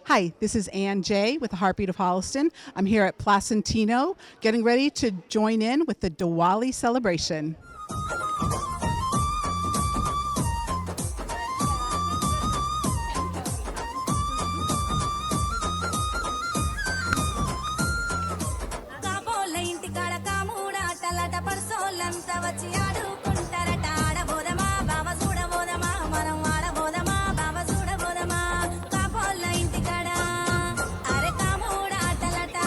Hi, this is Jeye with the Heartbeat of Holliston. I'm here at Placentino, getting ready to join in with the Diwali celebration. కాబోల ఇంటికాడ కాముడాటలట పర్సోళ్ళంతా వచ్చి ఆడుకుంటారట ఆడబోదమా బావ చూడబోదమా మనం ఆడబోదమా బావ చూడబోదమా కాబోల ఇంటికాడ అరే కాముడాటలట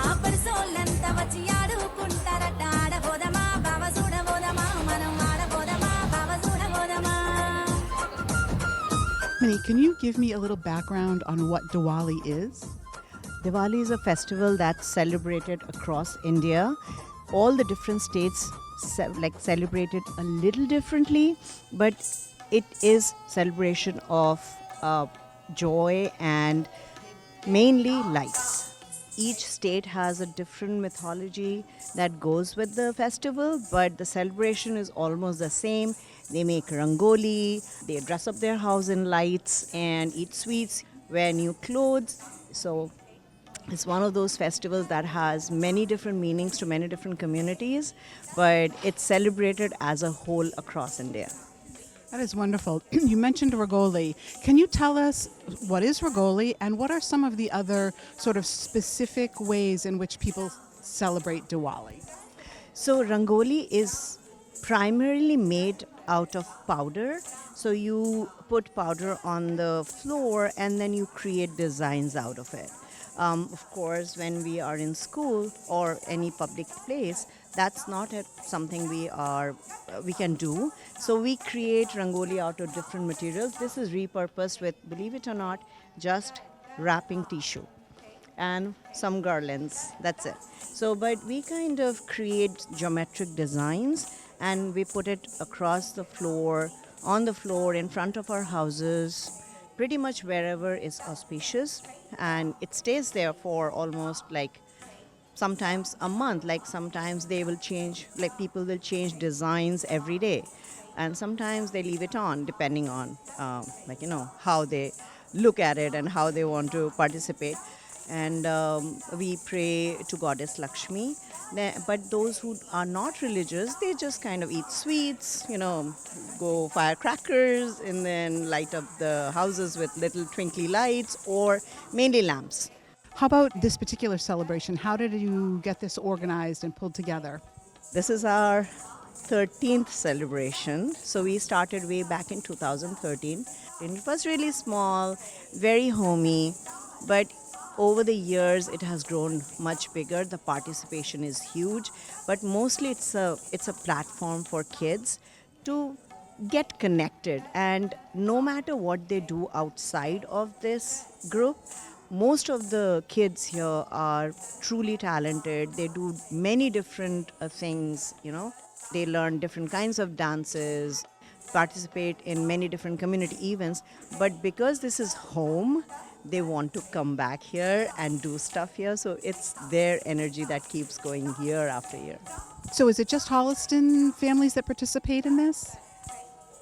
ఆ పర్సోళ్ళంతా వచ్చి ఆడుకుంటారట ఆడబోదమా బావ చూడబోదమా మనం ఆడబోదమా బావ చూడబోదమా. Minnie, can you give me a little background on what Diwali is? Diwali is a festival that's celebrated across India. All the different states celebrate it a little differently, but it is celebration of joy and mainly lights. Each state has a different mythology that goes with the festival, but the celebration is almost the same. They make rangoli, they dress up their house in lights and eat sweets, wear new clothes. So it's one of those festivals that has many different meanings to many different communities, but it's celebrated as a whole across India. That is wonderful. You mentioned Rangoli. Can you tell us what is Rangoli and what are some of the other sort of specific ways in which people celebrate Diwali? So rangoli is primarily made out of powder. So you put powder on the floor and then you create designs out of it. Of course, when we are in school or any public place, that's not something we can do. So we create rangoli out of different materials. This is repurposed with, believe it or not, just wrapping tissue and some garlands. That's it. So, but we kind of create geometric designs and we put it across the floor, on the floor, in front of our houses, pretty much wherever is auspicious, and it stays there for almost like sometimes a month. Like sometimes they will change, like people will change designs every day, and sometimes they leave it on depending on how they look at it and how they want to participate. And we pray to Goddess Lakshmi. But those who are not religious, they just kind of eat sweets, go firecrackers, and then light up the houses with little twinkly lights or mainly lamps. How about this particular celebration? How did you get this organized and pulled together? This is our 13th celebration. So we started way back in 2013. And it was really small, very homey, but over the years it has grown much bigger. The participation is huge, but mostly it's a platform for kids to get connected. And no matter what they do outside of this group, most of the kids here are truly talented. They do many different things. They learn different kinds of dances, participate in many different community events. But because this is home, they want to come back here and do stuff here. So it's their energy that keeps going year after year. So is it just Holliston families that participate in this?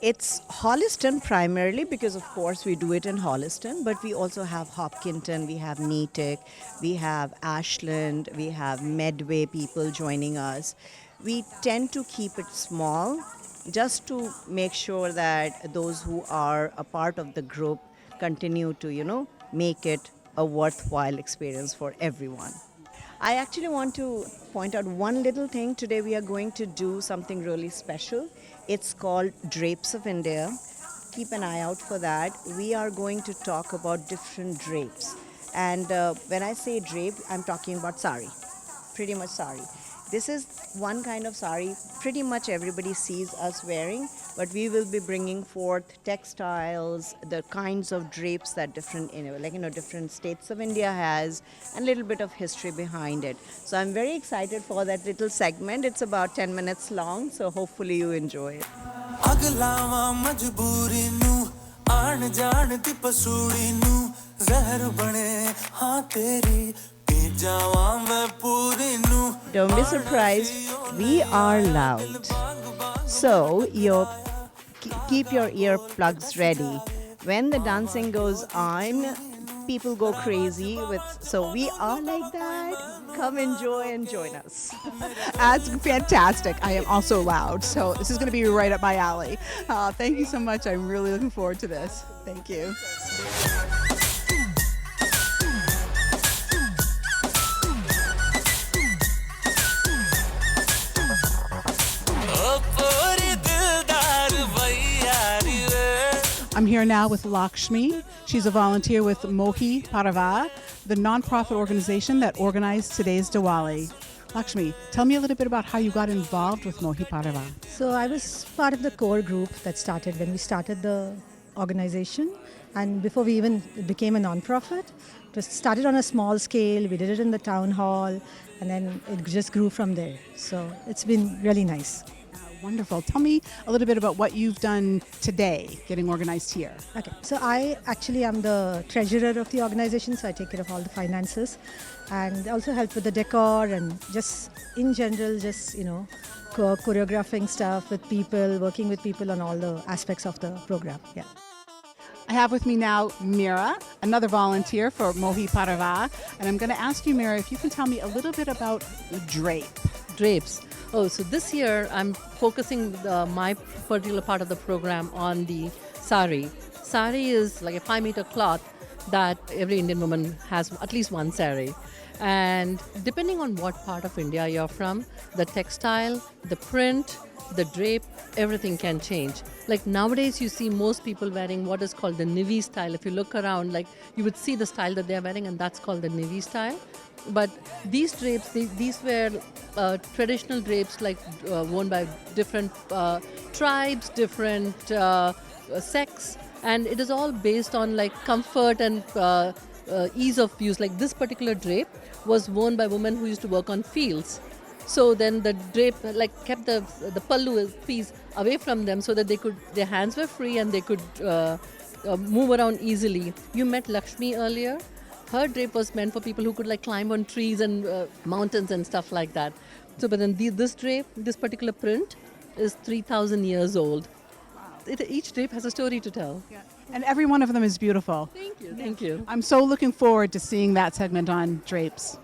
It's Holliston primarily because, of course, we do it in Holliston, but we also have Hopkinton, we have Natick, we have Ashland, we have Medway people joining us. We tend to keep it small just to make sure that those who are a part of the group continue to, make it a worthwhile experience for everyone. I actually want to point out one little thing. Today we are going to do something really special. It's called Drapes of India. Keep an eye out for that. We are going to talk about different drapes. And when I say drape, I'm talking about sari, pretty much sari. This is one kind of sari pretty much everybody sees us wearing, but we will be bringing forth textiles, the kinds of drapes that different states of India has, and a little bit of history behind it. So I'm very excited for that little segment. It's about 10 minutes long, so hopefully you enjoy it. ਅਗਲਾਵਾਂ ਮਜਬੂਰੀ ਨੂੰ ਆਣ ਜਾਣ ਦੀ ਪਸੂੜੀ ਨੂੰ ਜ਼ਹਿਰ ਬਣੇ ਹਾਂ ਤੇਰੀ ਪੀ ਜਾਵਾਂ ਮੈਂ ਪੂਰੀ ਨੂੰ. Don't be surprised, we are loud. So keep your earplugs ready. When the dancing goes on, people go crazy with. So we are like that. Come enjoy and join us. That's fantastic. I am also loud, so this is going to be right up my alley. Thank you so much. I'm really looking forward to this. Thank you. ओ पूरी दिलदार भैयारी रे I'm here now with Lakshmi. She's a volunteer with Mohi Parava, the nonprofit organization that organized today's Diwali. Lakshmi, tell me a little bit about how you got involved with Mohi Parava. So I was part of the core group that started when we started the organization, and before we even became a non-profit. It was started on a small scale. We did it in the town hall, and then it just grew from there. So it's been really nice. Wonderful. Tell me a little bit about what you've done today, getting organized here. Okay, so I actually am the treasurer of the organization, so I take care of all the finances, and also help with the decor and just in general, just choreographing stuff with people, working with people on all the aspects of the program. Yeah. I have with me now Mira, another volunteer for Mohi Parava, and I'm going to ask you, Mira, if you can tell me a little bit about drape. Drapes. Oh, so this year I'm focusing my particular part of the program on the sari. Sari is like a 5-meter cloth that every Indian woman has at least one sari. And depending on what part of India you're from, the textile, the print, the drape, everything can change. Like nowadays you see most people wearing what is called the Nivi style. If you look around, like you would see the style that they're wearing, and that's called the Nivi style. But these drapes, these were traditional drapes like worn by different tribes, different sects, and it is all based on like comfort and ease of use. Like this particular drape was worn by women who used to work on fields. So then the drape kept the pallu piece away from them so that their hands were free and they could move around easily. You met Lakshmi earlier. Her drape was meant for people who could climb on trees and mountains and stuff like that. So, but then this drape, this particular print, is 3,000 years old. Each drape has a story to tell. Yeah. And every one of them is beautiful. Thank you. Thank you. I'm so looking forward to seeing that segment on drapes.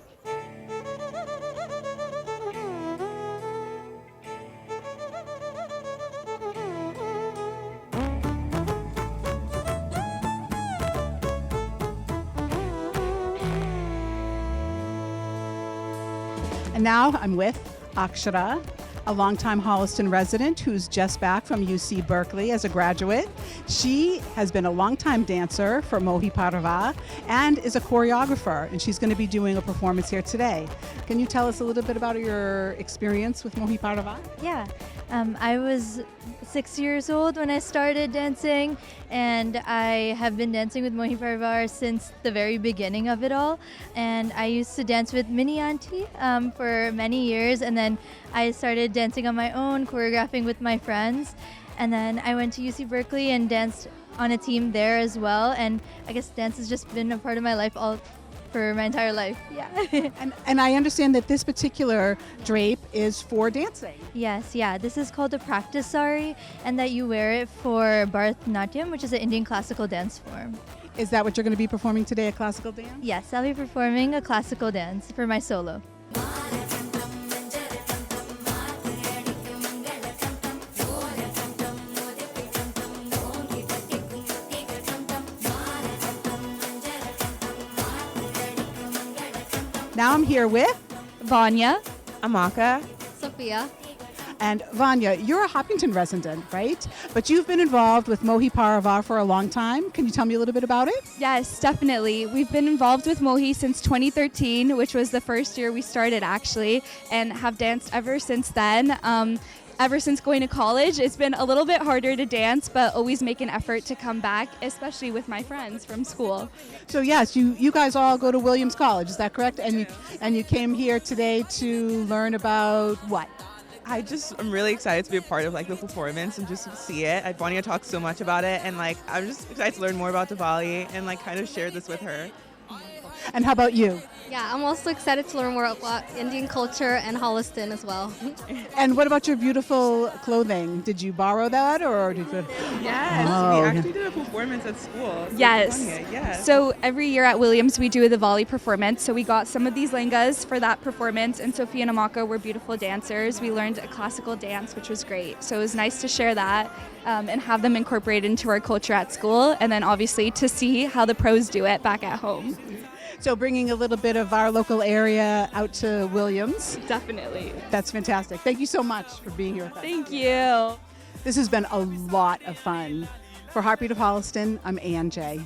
And now I'm with Akshara, a longtime Holliston resident who's just back from UC Berkeley as a graduate. She has been a longtime dancer for Mohi Parava and is a choreographer, and she's going to be doing a performance here today. Can you tell us a little bit about your experience with Mohi Parava? Yeah, I was 6 years old when I started dancing, and I have been dancing with Mohi Parava since the very beginning of it all. And I used to dance with Mini Auntie for many years, and then I started dancing on my own, choreographing with my friends. And then I went to UC Berkeley and danced on a team there as well. And I guess dance has just been a part of my life for my entire life. Yeah. And I understand that this particular drape is for dancing. Yes, yeah. This is called a practice sari, and that you wear it for Bharatanatyam, which is an Indian classical dance form. Is that what you're going to be performing today, a classical dance? Yes, I'll be performing a classical dance for my solo. Now I'm here with Vanya, Amaka, Sophia. And Vanya, you're a Hopkinton resident, right? But you've been involved with Mohi Parava for a long time. Can you tell me a little bit about it? Yes, definitely. We've been involved with Mohi since 2013, which was the first year we started actually, and have danced ever since then. Ever since going to college, it's been a little bit harder to dance, but always make an effort to come back, especially with my friends from school. So yes, you guys all go to Williams College, is that correct? And you came here today to learn about what? I'm really excited to be a part of the performance and just see it. Vanya talks so much about it, and I'm just excited to learn more about Diwali and kind of share this with her. And how about you? Yeah, I'm also excited to learn more about Indian culture and Holliston as well. And what about your beautiful clothing? Did you borrow that or did you? Yes, Oh, we okay. actually did a performance at school. So Yes. it's funny, yeah. So every year at Williams, we do the Diwali performance. So we got some of these langas for that performance, and Sophia and Amaka were beautiful dancers. We learned a classical dance, which was great. So it was nice to share that and have them incorporated into our culture at school, and then obviously to see how the pros do it back at home. So bringing a little bit of our local area out to Williams. Definitely. That's fantastic. Thank you so much for being here with us. Thank you. This has been a lot of fun. For Heartbeat of Holliston, I'm Ann Jeye.